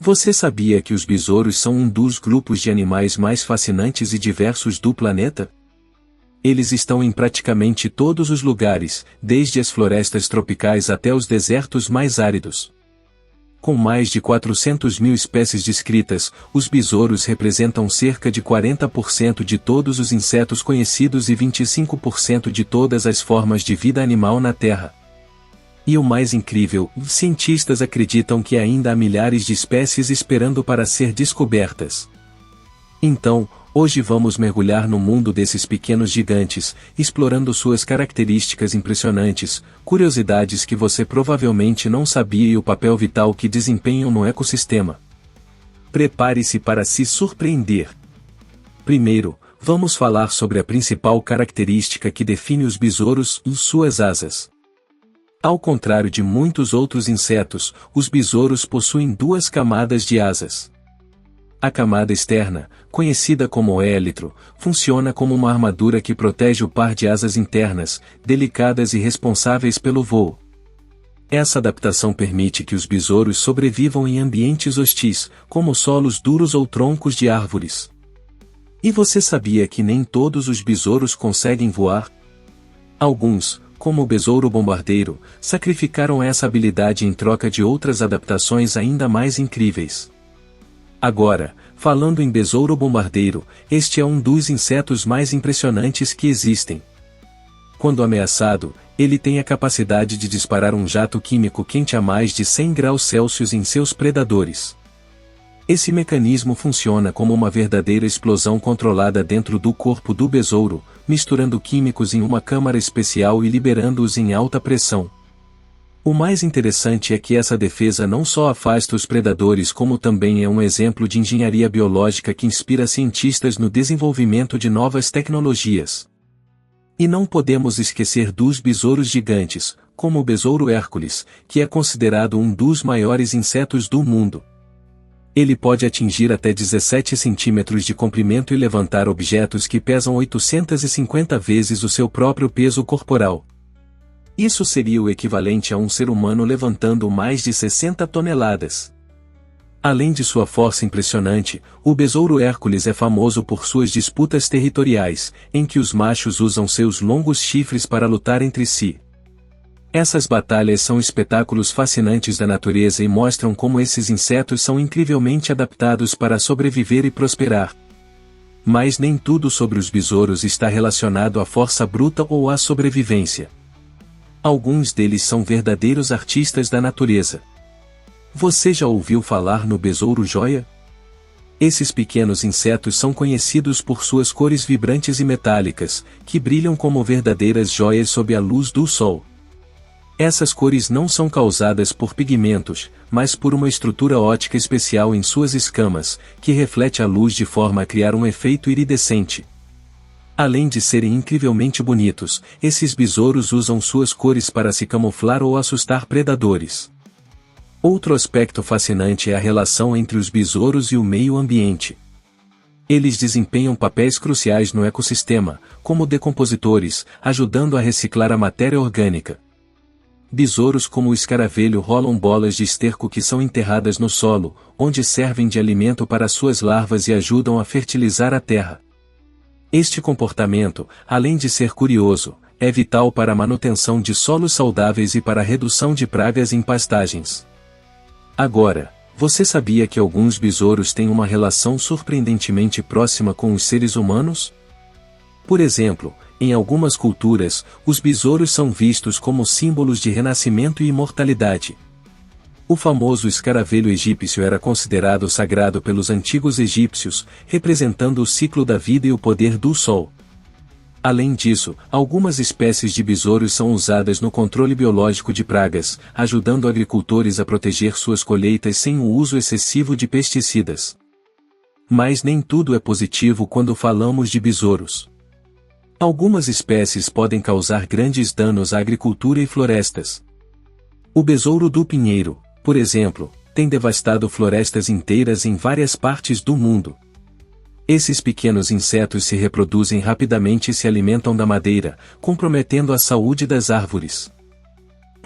Você sabia que os besouros são um dos grupos de animais mais fascinantes e diversos do planeta? Eles estão em praticamente todos os lugares, desde as florestas tropicais até os desertos mais áridos. Com mais de 400 mil espécies descritas, os besouros representam cerca de 40% de todos os insetos conhecidos e 25% de todas as formas de vida animal na Terra. E o mais incrível, os cientistas acreditam que ainda há milhares de espécies esperando para ser descobertas. Então, hoje vamos mergulhar no mundo desses pequenos gigantes, explorando suas características impressionantes, curiosidades que você provavelmente não sabia e o papel vital que desempenham no ecossistema. Prepare-se para se surpreender. Primeiro, vamos falar sobre a principal característica que define os besouros, suas asas. Ao contrário de muitos outros insetos, os besouros possuem duas camadas de asas. A camada externa, conhecida como élitro, funciona como uma armadura que protege o par de asas internas, delicadas e responsáveis pelo voo. Essa adaptação permite que os besouros sobrevivam em ambientes hostis, como solos duros ou troncos de árvores. E você sabia que nem todos os besouros conseguem voar? Alguns, como o besouro bombardeiro, sacrificaram essa habilidade em troca de outras adaptações ainda mais incríveis. Agora, falando em besouro bombardeiro, este é um dos insetos mais impressionantes que existem. Quando ameaçado, ele tem a capacidade de disparar um jato químico quente a mais de 100 graus Celsius em seus predadores. Esse mecanismo funciona como uma verdadeira explosão controlada dentro do corpo do besouro, misturando químicos em uma câmara especial e liberando-os em alta pressão. O mais interessante é que essa defesa não só afasta os predadores como também é um exemplo de engenharia biológica que inspira cientistas no desenvolvimento de novas tecnologias. E não podemos esquecer dos besouros gigantes, como o besouro Hércules, que é considerado um dos maiores insetos do mundo. Ele pode atingir até 17 centímetros de comprimento e levantar objetos que pesam 850 vezes o seu próprio peso corporal. Isso seria o equivalente a um ser humano levantando mais de 60 toneladas. Além de sua força impressionante, o besouro Hércules é famoso por suas disputas territoriais, em que os machos usam seus longos chifres para lutar entre si. Essas batalhas são espetáculos fascinantes da natureza e mostram como esses insetos são incrivelmente adaptados para sobreviver e prosperar. Mas nem tudo sobre os besouros está relacionado à força bruta ou à sobrevivência. Alguns deles são verdadeiros artistas da natureza. Você já ouviu falar no besouro joia? Esses pequenos insetos são conhecidos por suas cores vibrantes e metálicas, que brilham como verdadeiras joias sob a luz do sol. Essas cores não são causadas por pigmentos, mas por uma estrutura óptica especial em suas escamas, que reflete a luz de forma a criar um efeito iridescente. Além de serem incrivelmente bonitos, esses besouros usam suas cores para se camuflar ou assustar predadores. Outro aspecto fascinante é a relação entre os besouros e o meio ambiente. Eles desempenham papéis cruciais no ecossistema, como decompositores, ajudando a reciclar a matéria orgânica. Besouros como o escaravelho rolam bolas de esterco que são enterradas no solo, onde servem de alimento para suas larvas e ajudam a fertilizar a terra. Este comportamento, além de ser curioso, é vital para a manutenção de solos saudáveis e para a redução de pragas em pastagens. Agora, você sabia que alguns besouros têm uma relação surpreendentemente próxima com os seres humanos? Por exemplo, em algumas culturas, os besouros são vistos como símbolos de renascimento e imortalidade. O famoso escaravelho egípcio era considerado sagrado pelos antigos egípcios, representando o ciclo da vida e o poder do sol. Além disso, algumas espécies de besouros são usadas no controle biológico de pragas, ajudando agricultores a proteger suas colheitas sem o uso excessivo de pesticidas. Mas nem tudo é positivo quando falamos de besouros. Algumas espécies podem causar grandes danos à agricultura e florestas. O besouro do pinheiro, por exemplo, tem devastado florestas inteiras em várias partes do mundo. Esses pequenos insetos se reproduzem rapidamente e se alimentam da madeira, comprometendo a saúde das árvores.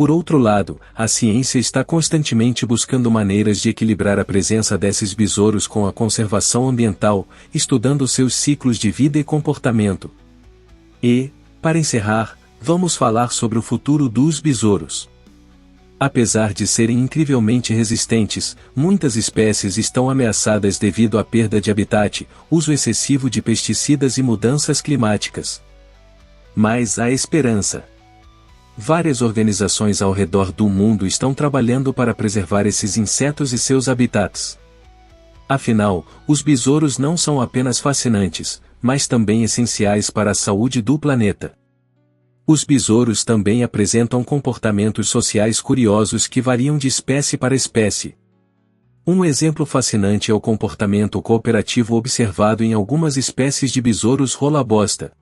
Por outro lado, a ciência está constantemente buscando maneiras de equilibrar a presença desses besouros com a conservação ambiental, estudando seus ciclos de vida e comportamento. E, para encerrar, vamos falar sobre o futuro dos besouros. Apesar de serem incrivelmente resistentes, muitas espécies estão ameaçadas devido à perda de habitat, uso excessivo de pesticidas e mudanças climáticas. Mas há esperança. Várias organizações ao redor do mundo estão trabalhando para preservar esses insetos e seus habitats. Afinal, os besouros não são apenas fascinantes, mas também essenciais para a saúde do planeta. Os besouros também apresentam comportamentos sociais curiosos que variam de espécie para espécie. Um exemplo fascinante é o comportamento cooperativo observado em algumas espécies de besouros rola-bosta.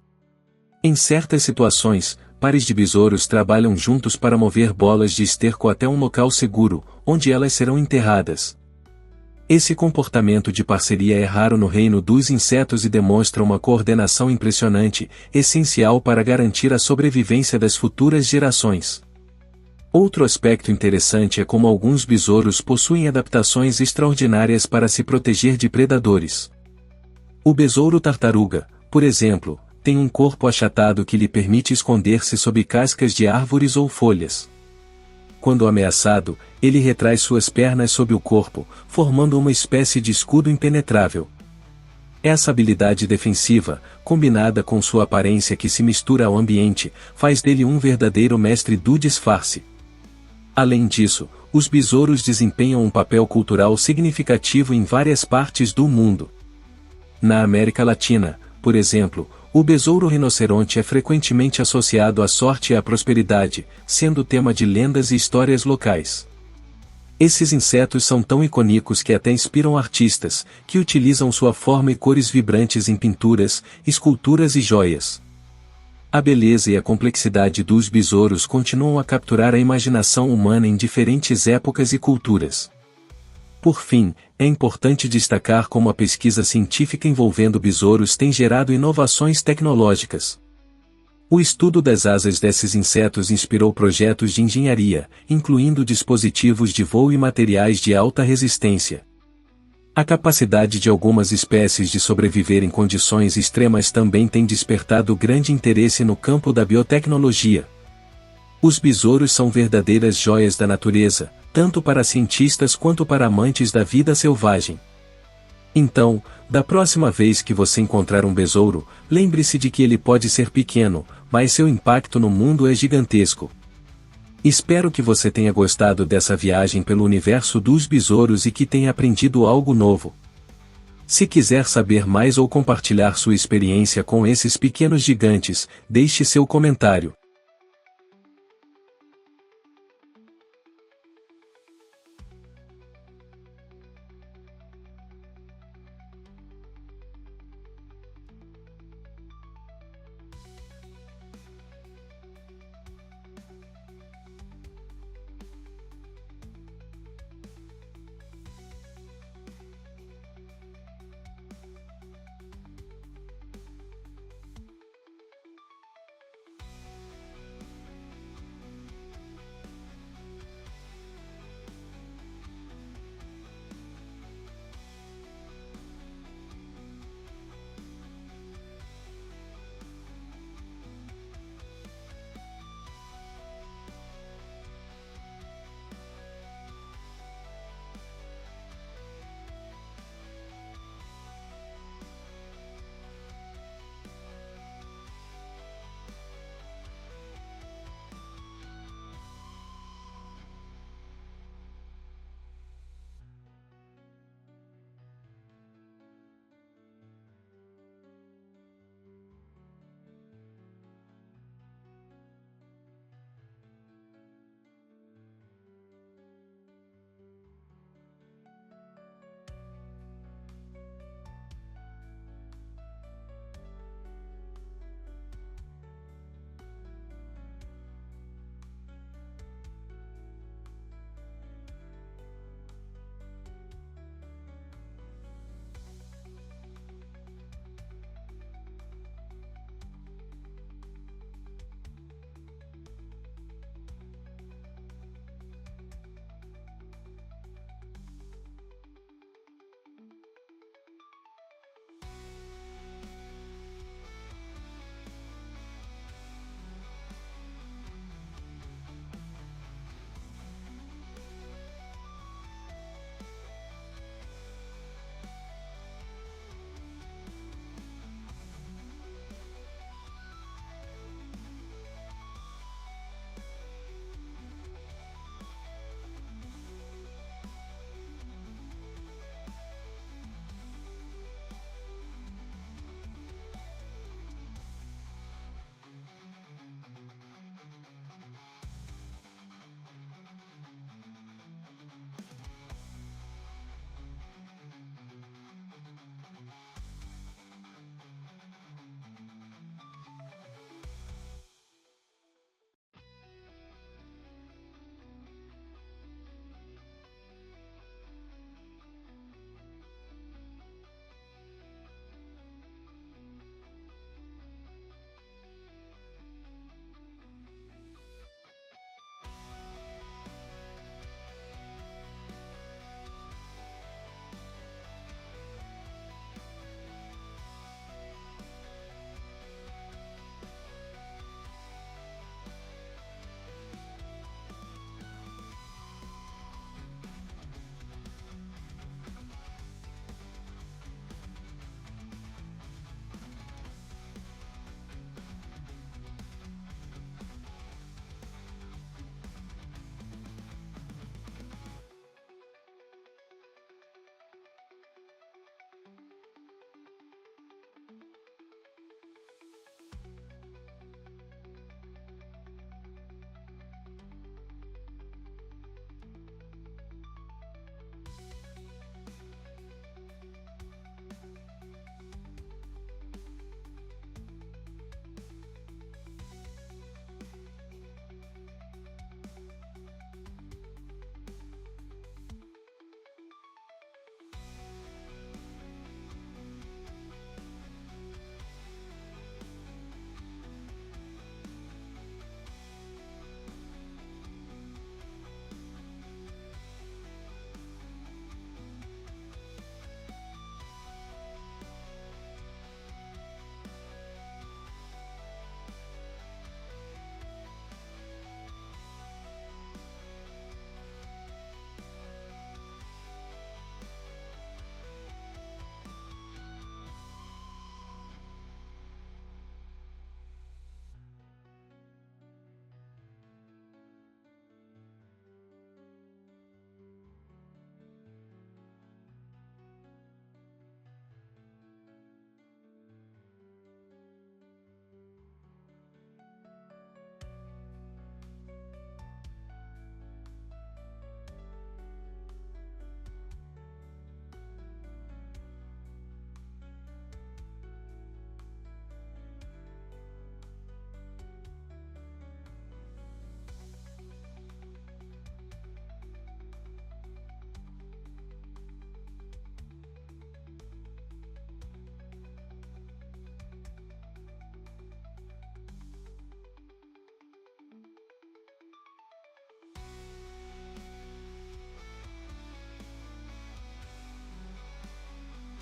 Em certas situações, pares de besouros trabalham juntos para mover bolas de esterco até um local seguro, onde elas serão enterradas. Esse comportamento de parceria é raro no reino dos insetos e demonstra uma coordenação impressionante, essencial para garantir a sobrevivência das futuras gerações. Outro aspecto interessante é como alguns besouros possuem adaptações extraordinárias para se proteger de predadores. O besouro tartaruga, por exemplo, tem um corpo achatado que lhe permite esconder-se sob cascas de árvores ou folhas. Quando ameaçado, ele retrai suas pernas sob o corpo, formando uma espécie de escudo impenetrável. Essa habilidade defensiva, combinada com sua aparência que se mistura ao ambiente, faz dele um verdadeiro mestre do disfarce. Além disso, os besouros desempenham um papel cultural significativo em várias partes do mundo. Na América Latina, por exemplo, o besouro rinoceronte é frequentemente associado à sorte e à prosperidade, sendo tema de lendas e histórias locais. Esses insetos são tão icônicos que até inspiram artistas, que utilizam sua forma e cores vibrantes em pinturas, esculturas e joias. A beleza e a complexidade dos besouros continuam a capturar a imaginação humana em diferentes épocas e culturas. Por fim, é importante destacar como a pesquisa científica envolvendo besouros tem gerado inovações tecnológicas. O estudo das asas desses insetos inspirou projetos de engenharia, incluindo dispositivos de voo e materiais de alta resistência. A capacidade de algumas espécies de sobreviver em condições extremas também tem despertado grande interesse no campo da biotecnologia. Os besouros são verdadeiras joias da natureza, tanto para cientistas quanto para amantes da vida selvagem. Então, da próxima vez que você encontrar um besouro, lembre-se de que ele pode ser pequeno, mas seu impacto no mundo é gigantesco. Espero que você tenha gostado dessa viagem pelo universo dos besouros e que tenha aprendido algo novo. Se quiser saber mais ou compartilhar sua experiência com esses pequenos gigantes, deixe seu comentário.